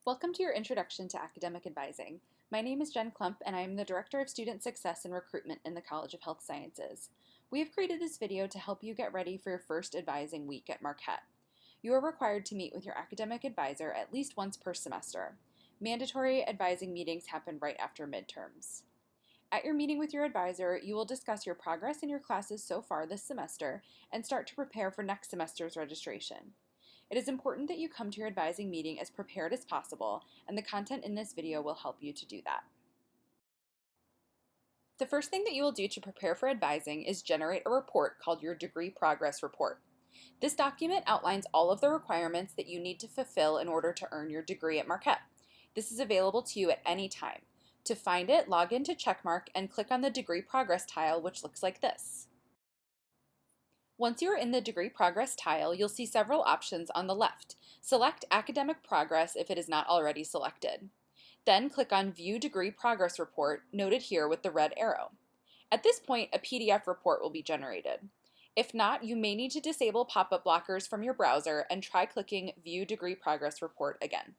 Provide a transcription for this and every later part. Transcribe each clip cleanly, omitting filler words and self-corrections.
Welcome to your Introduction to Academic Advising. My name is Jen Klump, and I am the Director of Student Success and Recruitment in the College of Health Sciences. We have created this video to help you get ready for your first advising week at Marquette. You are required to meet with your academic advisor at least once per semester. Mandatory advising meetings happen right after midterms. At your meeting with your advisor, you will discuss your progress in your classes so far this semester and start to prepare for next semester's registration. It is important that you come to your advising meeting as prepared as possible, and the content in this video will help you to do that. The first thing that you will do to prepare for advising is generate a report called your Degree Progress Report. This document outlines all of the requirements that you need to fulfill in order to earn your degree at Marquette. This is available to you at any time. To find it, log into Checkmark and click on the Degree Progress tile, which looks like this. Once you are in the Degree Progress tile, you'll see several options on the left. Select Academic Progress if it is not already selected. Then click on View Degree Progress Report, noted here with the red arrow. At this point, a PDF report will be generated. If not, you may need to disable pop-up blockers from your browser and try clicking View Degree Progress Report again.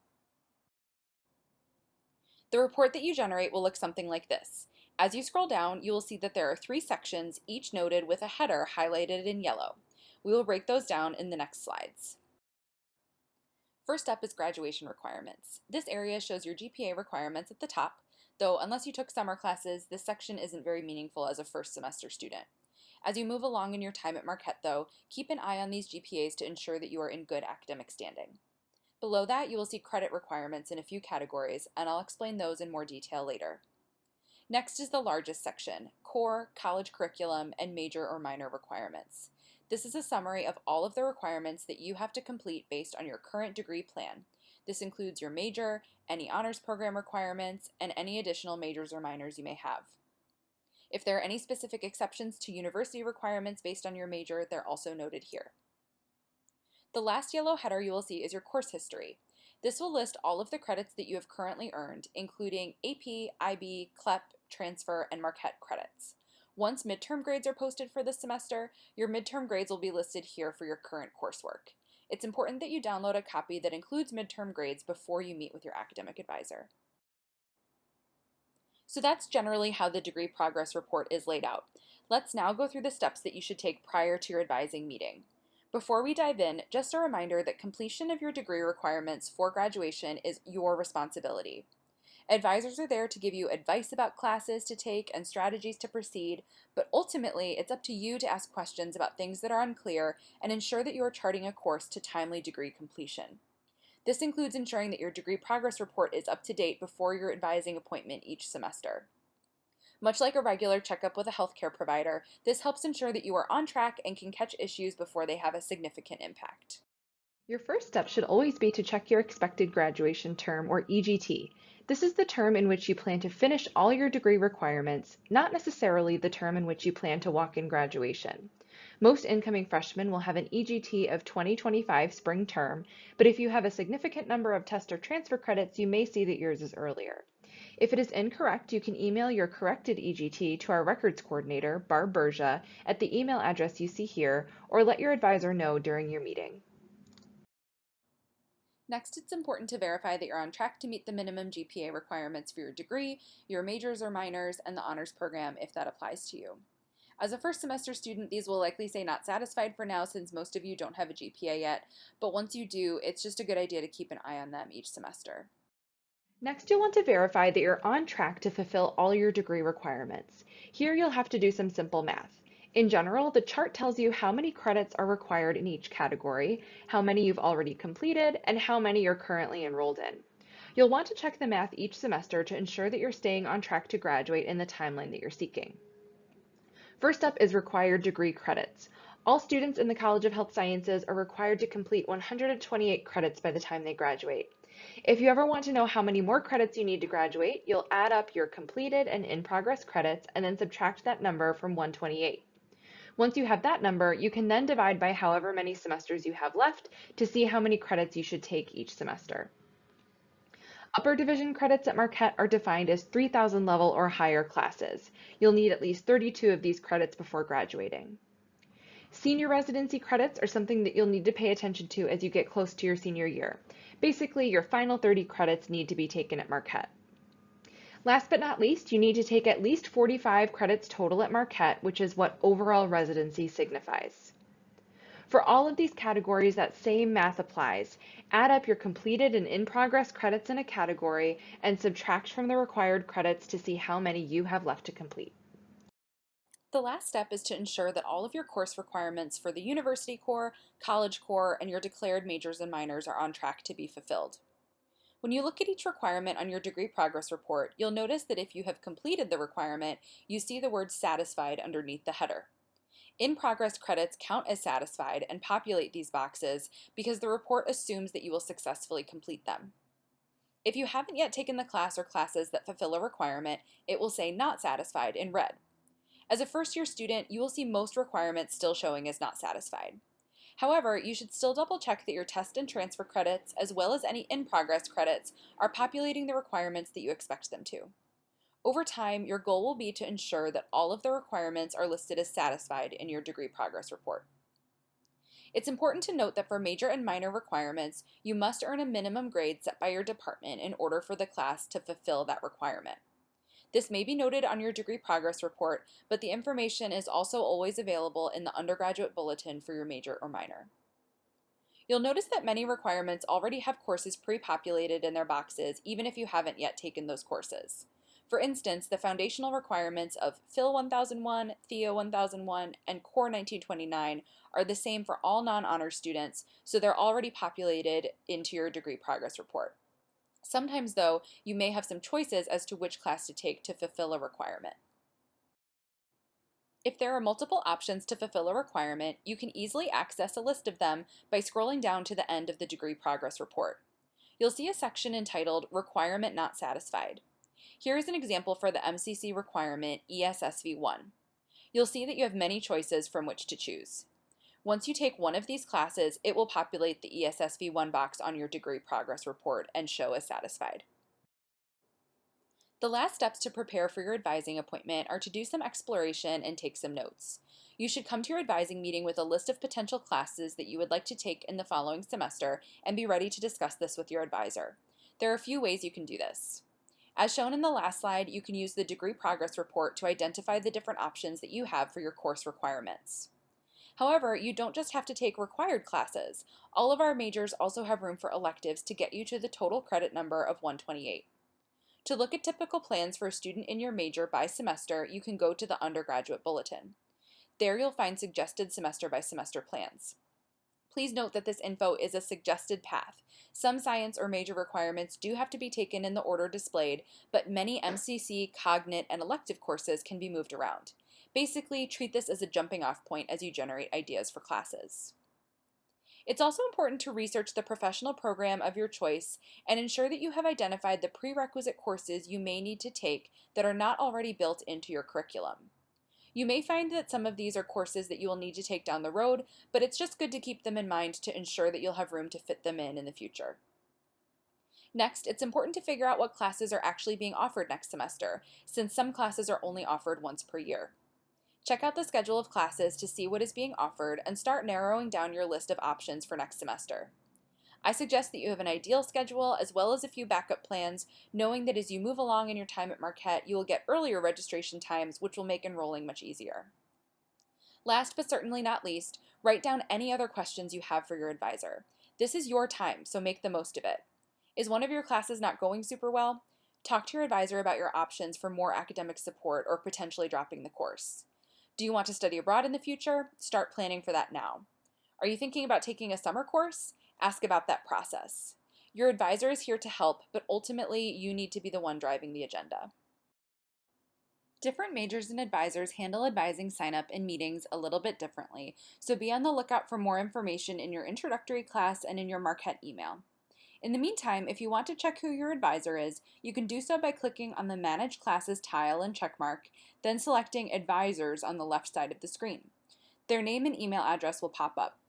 The report that you generate will look something like this. As you scroll down, you will see that there are 3 sections, each noted with a header highlighted in yellow. We will break those down in the next slides. First up is graduation requirements. This area shows your GPA requirements at the top, though unless you took summer classes, this section isn't very meaningful as a first semester student. As you move along in your time at Marquette, though, keep an eye on these GPAs to ensure that you are in good academic standing. Below that, you will see credit requirements in a few categories, and I'll explain those in more detail later. Next is the largest section, core, college curriculum, and major or minor requirements. This is a summary of all of the requirements that you have to complete based on your current degree plan. This includes your major, any honors program requirements, and any additional majors or minors you may have. If there are any specific exceptions to university requirements based on your major, they're also noted here. The last yellow header you will see is your course history. This will list all of the credits that you have currently earned, including AP, IB, CLEP, transfer, and Marquette credits. Once midterm grades are posted for this semester, your midterm grades will be listed here for your current coursework. It's important that you download a copy that includes midterm grades before you meet with your academic advisor. So that's generally how the Degree Progress Report is laid out. Let's now go through the steps that you should take prior to your advising meeting. Before we dive in, just a reminder that completion of your degree requirements for graduation is your responsibility. Advisors are there to give you advice about classes to take and strategies to proceed, but ultimately it's up to you to ask questions about things that are unclear and ensure that you are charting a course to timely degree completion. This includes ensuring that your degree progress report is up to date before your advising appointment each semester. Much like a regular checkup with a healthcare provider, this helps ensure that you are on track and can catch issues before they have a significant impact. Your first step should always be to check your expected graduation term, or EGT. This is the term in which you plan to finish all your degree requirements, not necessarily the term in which you plan to walk in graduation. Most incoming freshmen will have an EGT of 2025 spring term, but if you have a significant number of test or transfer credits, you may see that yours is earlier. If it is incorrect, you can email your corrected EGT to our records coordinator, Barb Bergia, at the email address you see here, or let your advisor know during your meeting. Next, it's important to verify that you're on track to meet the minimum GPA requirements for your degree, your majors or minors, and the honors program if that applies to you. As a first semester student, these will likely say not satisfied for now since most of you don't have a GPA yet, but once you do, it's just a good idea to keep an eye on them each semester. Next, you'll want to verify that you're on track to fulfill all your degree requirements. Here you'll have to do some simple math. In general, the chart tells you how many credits are required in each category, how many you've already completed, and how many you're currently enrolled in. You'll want to check the math each semester to ensure that you're staying on track to graduate in the timeline that you're seeking. First up is required degree credits. All students in the College of Health Sciences are required to complete 128 credits by the time they graduate. If you ever want to know how many more credits you need to graduate, you'll add up your completed and in-progress credits and then subtract that number from 128. Once you have that number, you can then divide by however many semesters you have left to see how many credits you should take each semester. Upper division credits at Marquette are defined as 3,000 level or higher classes. You'll need at least 32 of these credits before graduating. Senior residency credits are something that you'll need to pay attention to as you get close to your senior year. Basically, your final 30 credits need to be taken at Marquette. Last but not least, you need to take at least 45 credits total at Marquette, which is what overall residency signifies. For all of these categories, that same math applies. Add up your completed and in-progress credits in a category and subtract from the required credits to see how many you have left to complete. The last step is to ensure that all of your course requirements for the university core, college core, and your declared majors and minors are on track to be fulfilled. When you look at each requirement on your degree progress report, you'll notice that if you have completed the requirement, you see the word satisfied underneath the header. In-progress credits count as satisfied and populate these boxes because the report assumes that you will successfully complete them. If you haven't yet taken the class or classes that fulfill a requirement, it will say not satisfied in red. As a first-year student, you will see most requirements still showing as not satisfied. However, you should still double-check that your test and transfer credits, as well as any in-progress credits, are populating the requirements that you expect them to. Over time, your goal will be to ensure that all of the requirements are listed as satisfied in your degree progress report. It's important to note that for major and minor requirements, you must earn a minimum grade set by your department in order for the class to fulfill that requirement. This may be noted on your degree progress report, but the information is also always available in the undergraduate bulletin for your major or minor. You'll notice that many requirements already have courses pre-populated in their boxes, even if you haven't yet taken those courses. For instance, the foundational requirements of Phil 1001, Theo 1001, and Core 1929 are the same for all non-honors students, so they're already populated into your degree progress report. Sometimes, though, you may have some choices as to which class to take to fulfill a requirement. If there are multiple options to fulfill a requirement, you can easily access a list of them by scrolling down to the end of the degree progress report. You'll see a section entitled Requirement Not Satisfied. Here is an example for the MCC requirement ESSV1. You'll see that you have many choices from which to choose. Once you take one of these classes, it will populate the ESSV1 box on your degree progress report and show as satisfied. The last steps to prepare for your advising appointment are to do some exploration and take some notes. You should come to your advising meeting with a list of potential classes that you would like to take in the following semester and be ready to discuss this with your advisor. There are a few ways you can do this. As shown in the last slide, you can use the degree progress report to identify the different options that you have for your course requirements. However, you don't just have to take required classes. All of our majors also have room for electives to get you to the total credit number of 128. To look at typical plans for a student in your major by semester, you can go to the undergraduate bulletin. There you'll find suggested semester by semester plans. Please note that this info is a suggested path. Some science or major requirements do have to be taken in the order displayed, but many MCC, Cognate, and elective courses can be moved around. Basically, treat this as a jumping off point as you generate ideas for classes. It's also important to research the professional program of your choice and ensure that you have identified the prerequisite courses you may need to take that are not already built into your curriculum. You may find that some of these are courses that you will need to take down the road, but it's just good to keep them in mind to ensure that you'll have room to fit them in the future. Next, it's important to figure out what classes are actually being offered next semester, since some classes are only offered once per year. Check out the schedule of classes to see what is being offered and start narrowing down your list of options for next semester. I suggest that you have an ideal schedule as well as a few backup plans, knowing that as you move along in your time at Marquette, you will get earlier registration times, which will make enrolling much easier. Last but certainly not least, write down any other questions you have for your advisor. This is your time, so make the most of it. Is one of your classes not going super well? Talk to your advisor about your options for more academic support or potentially dropping the course. Do you want to study abroad in the future? Start planning for that now. Are you thinking about taking a summer course? Ask about that process. Your advisor is here to help, but ultimately you need to be the one driving the agenda. Different majors and advisors handle advising sign-up and meetings a little bit differently, so be on the lookout for more information in your introductory class and in your Marquette email. In the meantime, if you want to check who your advisor is, you can do so by clicking on the Manage Classes tile and checkmark, then selecting Advisors on the left side of the screen. Their name and email address will pop up.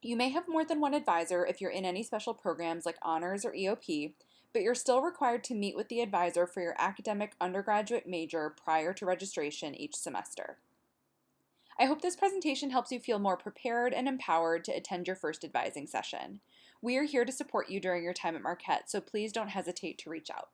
You may have more than one advisor if you're in any special programs like honors or EOP, but you're still required to meet with the advisor for your academic undergraduate major prior to registration each semester. I hope this presentation helps you feel more prepared and empowered to attend your first advising session. We are here to support you during your time at Marquette, so please don't hesitate to reach out.